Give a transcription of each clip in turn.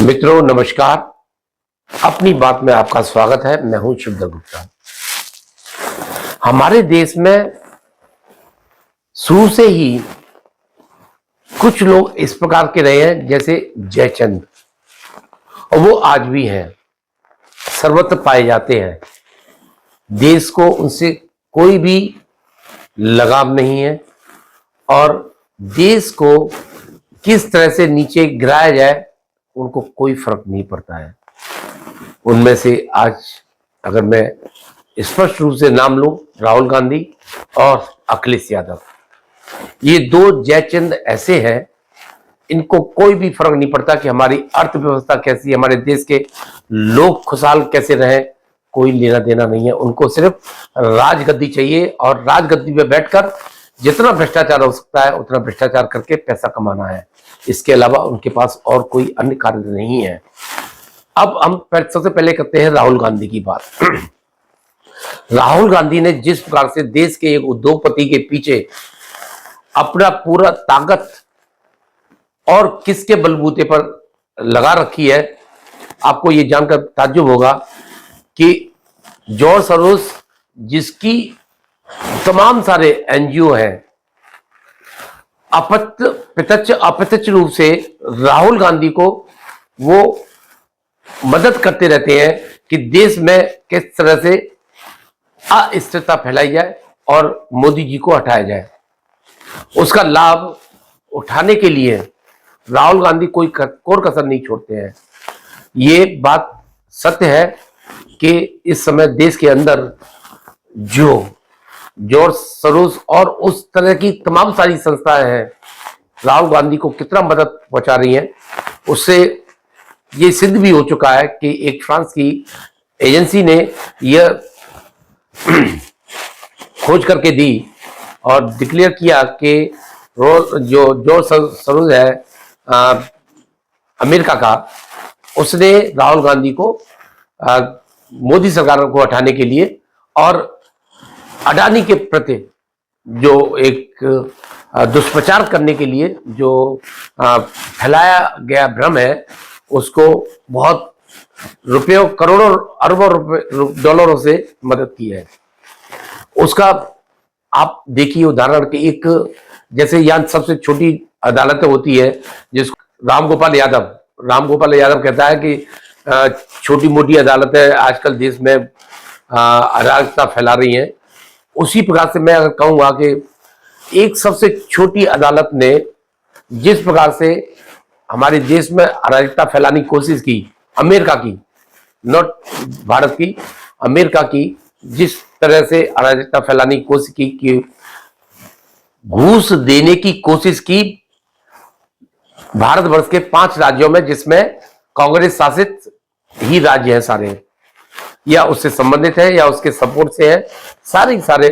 मित्रों नमस्कार। अपनी बात में आपका स्वागत है। मैं हूं शिवदत्त गुप्ता। हमारे देश में शुरू से ही कुछ लोग इस प्रकार के रहे हैं जैसे जयचंद, और वो आज भी हैं, सर्वत्र पाए जाते हैं। देश को उनसे कोई भी लगाव नहीं है और देश को किस तरह से नीचे गिराया जाए उनको कोई फर्क नहीं पड़ता है। उनमें से आज अगर मैं स्पष्ट रूप से नाम लूं, राहुल गांधी और अखिलेश यादव, ये दो जयचंद ऐसे हैं, इनको कोई भी फर्क नहीं पड़ता कि हमारी अर्थव्यवस्था कैसी है, हमारे देश के लोग खुशहाल कैसे रहे, कोई लेना देना नहीं है। उनको सिर्फ राजगद्दी चाहिए और राजगद्दी पे बैठकर जितना भ्रष्टाचार हो सकता है उतना भ्रष्टाचार करके पैसा कमाना है। इसके अलावा उनके पास और कोई अन्य कार्य नहीं है। अब हम सबसे पहले करते हैं राहुल गांधी की बात। राहुल गांधी ने जिस प्रकार से देश के एक उद्योगपति के पीछे अपना पूरा ताकत और किसके बलबूते पर लगा रखी है, आपको यह जानकर ताज्जुब होगा कि जॉर्ज सोरोस, जिसकी तमाम सारे एनजीओ हैं, प्रत्यक्ष अप्रत्यक्ष रूप से राहुल गांधी को वो मदद करते रहते हैं कि देश में किस तरह से अस्थिरता फैलाई जाए और मोदी जी को हटाया जाए। उसका लाभ उठाने के लिए राहुल गांधी कोई कोर कसर नहीं छोड़ते हैं। ये बात सत्य है कि इस समय देश के अंदर जो जॉर्ज सोरोस और उस तरह की तमाम सारी संस्थाएं हैं, राहुल गांधी को कितना मदद पहुंचा रही हैं, उससे ये सिद्ध भी हो चुका है कि एक फ्रांस की एजेंसी ने यह खोज करके दी और डिक्लेयर किया कि जो जॉर्ज सोरोस है अमेरिका का, उसने राहुल गांधी को मोदी सरकार को हटाने के लिए और अडानी के प्रति जो एक दुष्प्रचार करने के लिए जो फैलाया गया भ्रम है, उसको बहुत रुपयों, करोड़ों अरबों डॉलरों से मदद की है। उसका आप देखिए उदाहरण कि एक जैसे यहाँ सबसे छोटी अदालतें होती है, जिसको रामगोपाल यादव कहता है कि छोटी मोटी अदालतें आजकल देश में अराजकता फैला रही हैं। उसी प्रकार से मैं अगर कहूंगा कि एक सबसे छोटी अदालत ने जिस प्रकार से हमारे देश में अराजकता फैलाने की कोशिश की, अमेरिका की, नॉट भारत की, अमेरिका की जिस तरह से अराजकता फैलाने की कोशिश की कि घूस देने की कोशिश की भारतवर्ष के 5 राज्यों में, जिसमें कांग्रेस शासित ही राज्य हैं सारे, या उससे संबंधित है या उसके सपोर्ट से है, सारे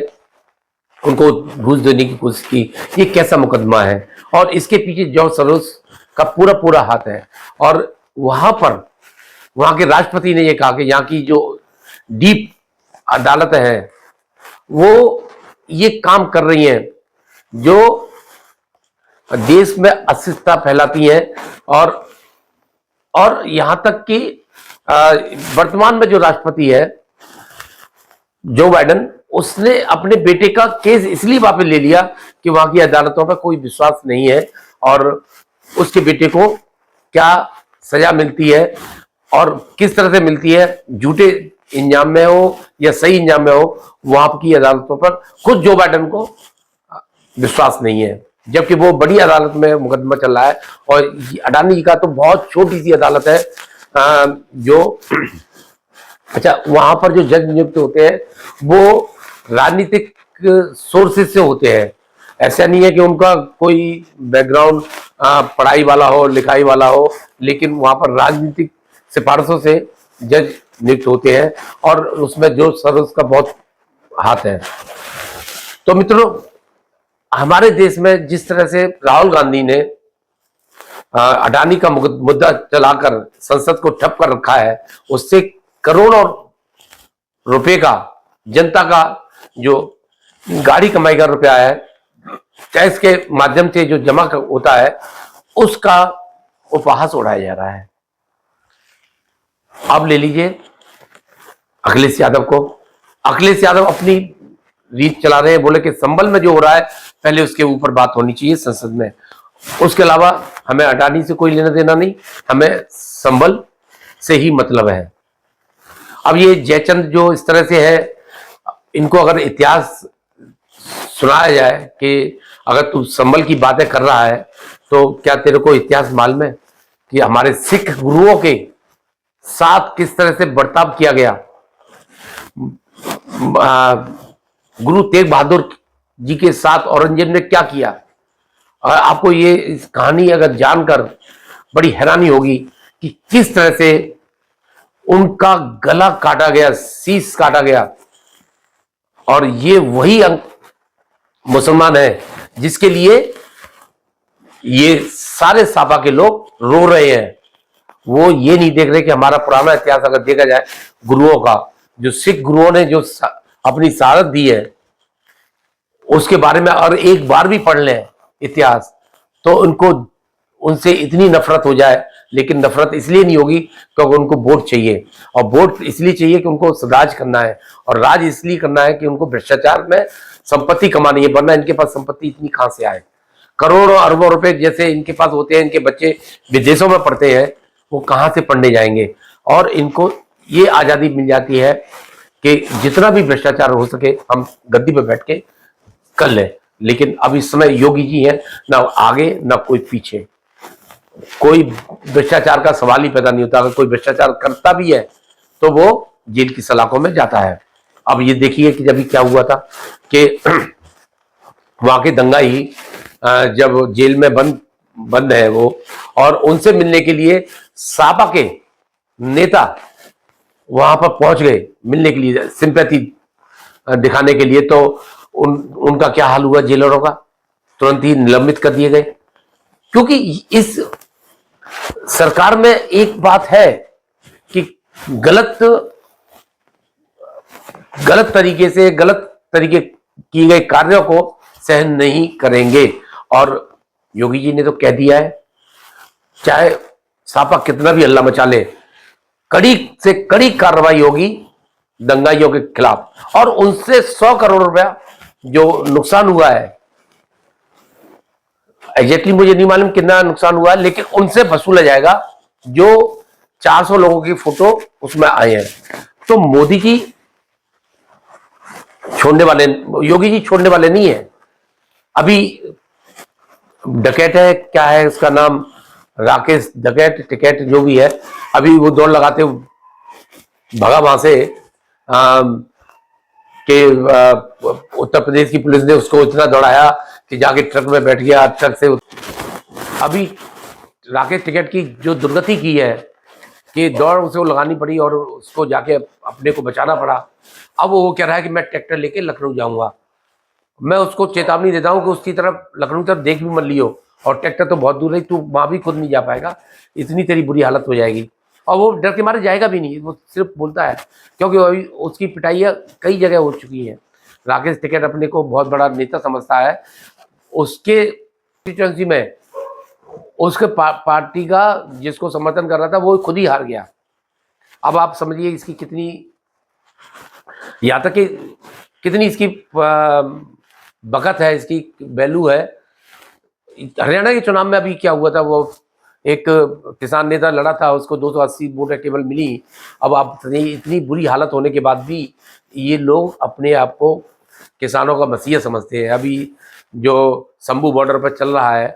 उनको घूस देने की कोशिश की। ये कैसा मुकदमा है और इसके पीछे जॉर्ज सोरोस का पूरा हाथ है। और वहां के राष्ट्रपति ने ये कहा कि यहाँ की जो डीप अदालत है वो ये काम कर रही हैं जो देश में अस्थिरता फैलाती हैं। और यहां तक कि वर्तमान में जो राष्ट्रपति है जो बाइडेन, उसने अपने बेटे का केस इसलिए वापस ले लिया कि वहां की अदालतों पर कोई विश्वास नहीं है और उसके बेटे को क्या सजा मिलती है और किस तरह से मिलती है, झूठे इंजाम में हो या सही इंजाम में हो, वहां की अदालतों पर खुद जो बाइडेन को विश्वास नहीं है, जबकि वो बड़ी अदालत में मुकदमा चल रहा है। और अडानी का तो बहुत छोटी सी अदालत है जो अच्छा, वहां पर जो जज नियुक्त होते हैं वो राजनीतिक सोर्सेज से होते हैं। ऐसा नहीं है कि उनका कोई बैकग्राउंड पढ़ाई वाला हो, लिखाई वाला हो, लेकिन वहां पर राजनीतिक सिफारिशों से जज नियुक्त होते हैं और उसमें जो सोरोस का बहुत हाथ है। तो मित्रों, हमारे देश में जिस तरह से राहुल गांधी ने अडानी का मुद्दा चलाकर संसद को ठप कर रखा है, उससे करोड़ों रुपए का, जनता का जो गाड़ी कमाई का रुपया है, टैक्स के माध्यम से जो जमा होता है, उसका उपहास उड़ाया जा रहा है। अब ले लीजिए अखिलेश यादव को। अखिलेश यादव अपनी रीत चला रहे हैं, बोले कि संभल में जो हो रहा है पहले उसके ऊपर बात होनी चाहिए संसद में, उसके अलावा हमें अडानी से कोई लेना देना नहीं, हमें संभल से ही मतलब है। अब ये जयचंद जो इस तरह से है, इनको अगर इतिहास सुनाया जाए कि अगर तू संभल की बातें कर रहा है तो क्या तेरे को इतिहास मालूम है कि हमारे सिख गुरुओं के साथ किस तरह से बर्ताव किया गया। गुरु तेग बहादुर जी के साथ औरंगजेब ने क्या किया। और आपको ये इस कहानी अगर जानकर बड़ी हैरानी होगी कि किस तरह से उनका गला काटा गया, शीश काटा गया। और ये वही मुसलमान है जिसके लिए ये सारे सापा के लोग रो रहे हैं। वो ये नहीं देख रहे कि हमारा पुराना इतिहास अगर देखा जाए गुरुओं का, जो सिख गुरुओं ने जो अपनी शहादत दी है उसके बारे में और एक बार भी पढ़ लें इतिहास तो उनको उनसे इतनी नफरत हो जाए। लेकिन नफरत इसलिए नहीं होगी क्योंकि उनको वोट चाहिए, और वोट इसलिए चाहिए कि उनको राज करना है, और राज इसलिए करना है कि उनको भ्रष्टाचार में संपत्ति कमानी है, वरना इनके पास संपत्ति इतनी कहां से आए। करोड़ों अरबों रुपए जैसे इनके पास होते हैं, इनके बच्चे विदेशों में पढ़ते हैं, वो कहां से पढ़ने जाएंगे। और इनको ये आजादी मिल जाती है कि जितना भी भ्रष्टाचार हो सके हम गद्दी पे बैठ के कर लें। लेकिन अब इस समय योगी जी हैं, ना आगे ना कोई पीछे, कोई भ्रष्टाचार का सवाल ही पैदा नहीं होता। अगर कोई भ्रष्टाचार करता भी है तो वो जेल की सलाखों में जाता है। अब ये देखिए कि जब क्या हुआ था कि वहां के दंगाई जब जेल में बंद है वो, और उनसे मिलने के लिए सापा के नेता वहां पर पहुंच गए मिलने के लिए, सिंपैथी दिखाने के लिए, तो उनका क्या हाल हुआ जेलरों का, तुरंत ही निलंबित कर दिए गए। क्योंकि इस सरकार में एक बात है कि गलत तरीके किए गए कार्यों को सहन नहीं करेंगे। और योगी जी ने तो कह दिया है, चाहे सापा कितना भी हल्ला मचा ले, कड़ी से कड़ी कार्रवाई होगी दंगाइयों के खिलाफ, और उनसे 100 करोड़ रुपया जो नुकसान हुआ है, एग्जैक्टली मुझे नहीं मालूम कितना नुकसान हुआ है, लेकिन उनसे वसूला जाएगा जो 400 लोगों की फोटो उसमें आए हैं। तो मोदी जी छोड़ने वाले, योगी जी छोड़ने वाले नहीं है। अभी डकैत है, क्या है उसका नाम, राकेश डकैत टिकैत जो भी है, अभी वो दौड़ लगाते भगा वहां से कि उत्तर प्रदेश की पुलिस ने उसको इतना दौड़ाया कि जाके ट्रक में बैठ गया, ट्रक से। अभी राकेश टिकैत की जो दुर्गति की है कि दौड़ उसे लगानी पड़ी और उसको जाके अपने को बचाना पड़ा। अब वो कह रहा है कि मैं ट्रैक्टर लेके लखनऊ जाऊंगा। मैं उसको चेतावनी देता हूं कि उसकी तरफ, लखनऊ तरफ देख भी मत लियो, और ट्रैक्टर तो बहुत दूर है, तू वहां भी खुद नहीं जा पाएगा, इतनी तेरी बुरी हालत हो जाएगी। और वो डर के मारे जाएगा भी नहीं, वो सिर्फ बोलता है, क्योंकि अभी उसकी पिटाइयाँ कई जगह हो चुकी है। राकेश टिकैत अपने को बहुत बड़ा नेता समझता है, उसके कॉन्स्टिट्यूएंसी में उसके पार्टी का जिसको समर्थन कर रहा था वो खुद ही हार गया। अब आप समझिए इसकी कितनी, यहाँ तक कि कितनी इसकी बखत है, इसकी वैल्यू है। हरियाणा के चुनाव में अभी क्या हुआ था, वो एक किसान नेता लड़ा था, उसको 280 वोटें केवल मिली। अब आप इतनी बुरी हालत होने के बाद भी ये लोग अपने आप को किसानों का मसीहा समझते हैं। अभी जो शंभू बॉर्डर पर चल रहा है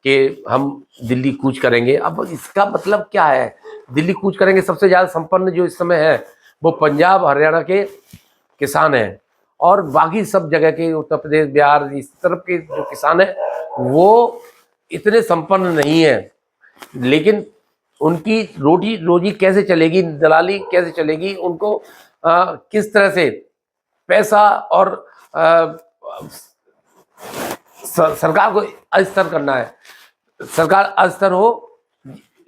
कि हम दिल्ली कूच करेंगे, अब इसका मतलब क्या है दिल्ली कूच करेंगे? सबसे ज़्यादा संपन्न जो इस समय है वो पंजाब हरियाणा के किसान हैं, और बाकी सब जगह के उत्तर प्रदेश बिहार इस तरफ के जो किसान हैं वो इतने संपन्न नहीं है। लेकिन उनकी रोटी रोजी कैसे चलेगी, दलाली कैसे चलेगी, उनको किस तरह से पैसा और सरकार को अस्थिर करना है, सरकार अस्थिर हो,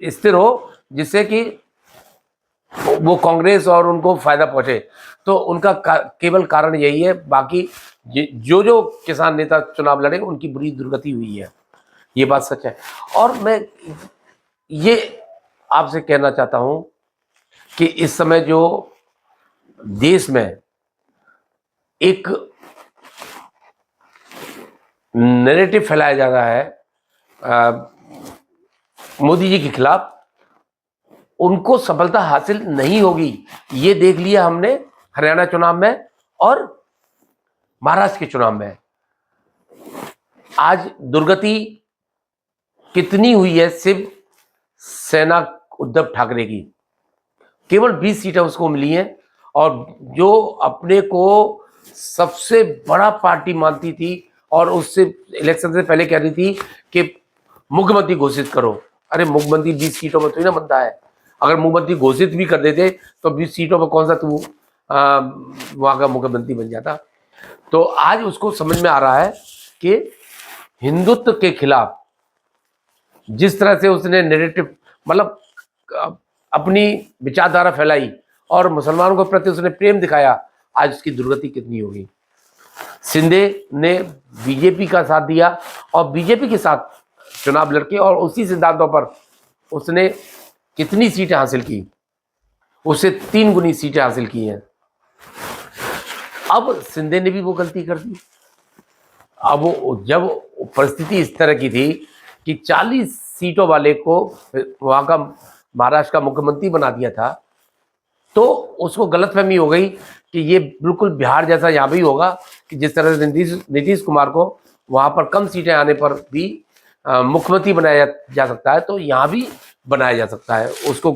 स्थिर हो, जिससे कि वो कांग्रेस और उनको फायदा पहुंचे। तो उनका केवल कारण यही है। बाकी जो जो किसान नेता चुनाव लड़े उनकी बुरी दुर्गति हुई है, ये बात सच है। और मैं ये आपसे कहना चाहता हूं कि इस समय जो देश में एक नैरेटिव फैलाया जा रहा है मोदी जी के खिलाफ, उनको सफलता हासिल नहीं होगी। ये देख लिया हमने हरियाणा चुनाव में और महाराष्ट्र के चुनाव में। आज दुर्गति कितनी हुई है सिर्फ सेना उद्धव ठाकरे की, केवल 20 सीटें उसको मिली हैं, और जो अपने को सबसे बड़ा पार्टी मानती थी और उससे इलेक्शन से पहले कह रही थी कि मुख्यमंत्री घोषित करो। अरे मुख्यमंत्री 20 सीटों में तो ही ना बनता है। अगर मुख्यमंत्री घोषित भी कर देते तो 20 सीटों में कौन सा तू वहां का मुख्यमंत्री बन जाता। तो आज उसको समझ में आ रहा है कि हिंदुत्व के खिलाफ जिस तरह से उसने नैरेटिव, मतलब अपनी विचारधारा फैलाई और मुसलमानों के प्रति उसने प्रेम दिखाया, आज उसकी दुर्गति कितनी होगी। शिंदे ने बीजेपी का साथ दिया और बीजेपी के साथ चुनाव लड़के और उसी सिद्धांतों पर उसने कितनी सीटें हासिल की, उससे 3 गुनी सीटें हासिल की हैं। अब शिंदे ने भी वो गलती कर दी। अब जब परिस्थिति इस तरह की थी कि 40 सीटों वाले को वहां का महाराष्ट्र का मुख्यमंत्री बना दिया था, तो उसको गलतफहमी हो गई कि ये बिल्कुल बिहार जैसा यहाँ भी होगा कि जिस तरह से नीतीश कुमार को वहां पर कम सीटें आने पर भी मुख्यमंत्री बनाया जा सकता है, तो यहाँ भी बनाया जा सकता है। उसको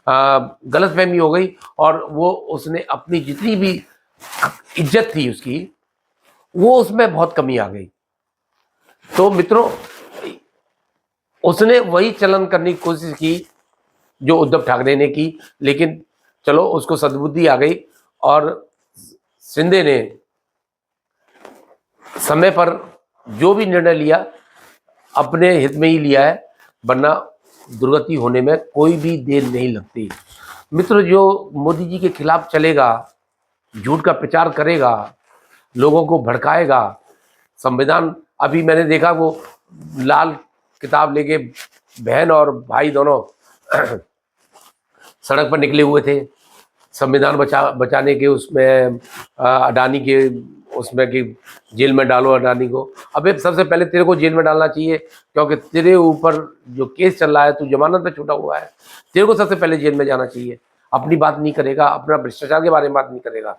गलतफहमी हो गई और वो उसने अपनी जितनी भी इज्जत थी उसकी, वो उसमें बहुत कमी आ गई। तो मित्रों, उसने वही चलन करने की कोशिश की जो उद्धव ठाकरे ने की, लेकिन चलो उसको सद्बुद्धि आ गई और शिंदे ने समय पर जो भी निर्णय लिया अपने हित में ही लिया है, वरना दुर्गति होने में कोई भी देर नहीं लगती। मित्र, जो मोदी जी के खिलाफ चलेगा, झूठ का प्रचार करेगा, लोगों को भड़काएगा, संविधान, अभी मैंने देखा वो लाल किताब लेके बहन और भाई दोनों सड़क पर निकले हुए थे संविधान बचाने के, उसमें अडानी के उसमें कि जेल में डालो अडानी को। अबे सबसे पहले तेरे को जेल में डालना चाहिए, क्योंकि तेरे ऊपर जो केस चल रहा है, तू जमानत पे छूटा हुआ है, तेरे को सबसे पहले जेल में जाना चाहिए। अपनी बात नहीं करेगा, अपना भ्रष्टाचार के बारे में बात नहीं करेगा।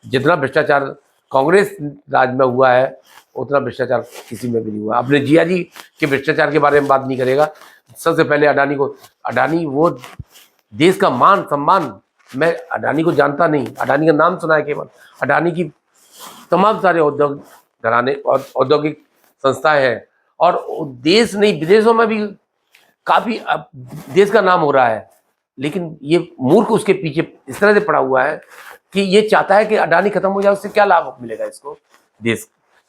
जितना भ्रष्टाचार कांग्रेस राज में हुआ है उतना भ्रष्टाचार किसी में भी नहीं हुआ। अपने जिया जी के भ्रष्टाचार के बारे में बात नहीं करेगा। सबसे पहले अडानी को, अडानी वो देश का मान सम्मान, मैं अडानी को जानता नहीं, अडानी का नाम सुना है केवल। अडानी की तमाम सारे औद्योगिक घराने और औद्योगिक संस्थाएं हैं, और देश नहीं विदेशों में भी काफी देश का नाम हो रहा है। लेकिन ये मूर्ख उसके पीछे इस तरह से पड़ा हुआ है कि ये चाहता है कि अडानी खत्म हो जाए, उससे क्या लाभ मिलेगा इसको।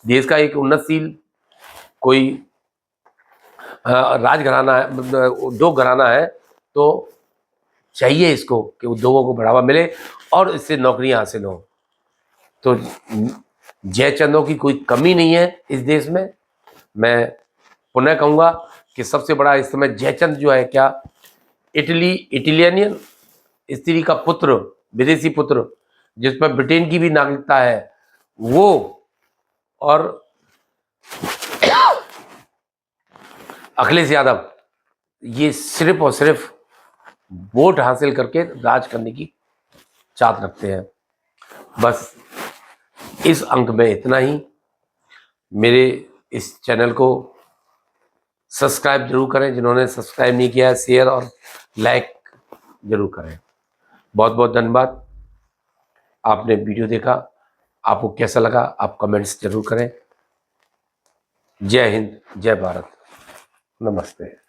देश का एक उन्नतशील कोई राजघराना है, उद्योग घराना है, तो चाहिए इसको कि उद्योगों को बढ़ावा मिले और इससे नौकरियां हासिल हो। तो जयचंदों की कोई कमी नहीं है इस देश में। मैं पुनः कहूँगा कि सबसे बड़ा इस समय जयचंद जो है, क्या इटालियन स्त्री का पुत्र, विदेशी पुत्र जिस पर ब्रिटेन की भी नागरिकता है, वो और अखिलेश यादव, ये सिर्फ और सिर्फ वोट हासिल करके राज करने की चाहत रखते हैं। बस इस अंक में इतना ही। मेरे इस चैनल को सब्सक्राइब जरूर करें, जिन्होंने सब्सक्राइब नहीं किया है शेयर और लाइक जरूर करें। बहुत बहुत धन्यवाद। आपने वीडियो देखा, आपको कैसा लगा आप कमेंट्स जरूर करें। जय हिंद, जय भारत, नमस्ते।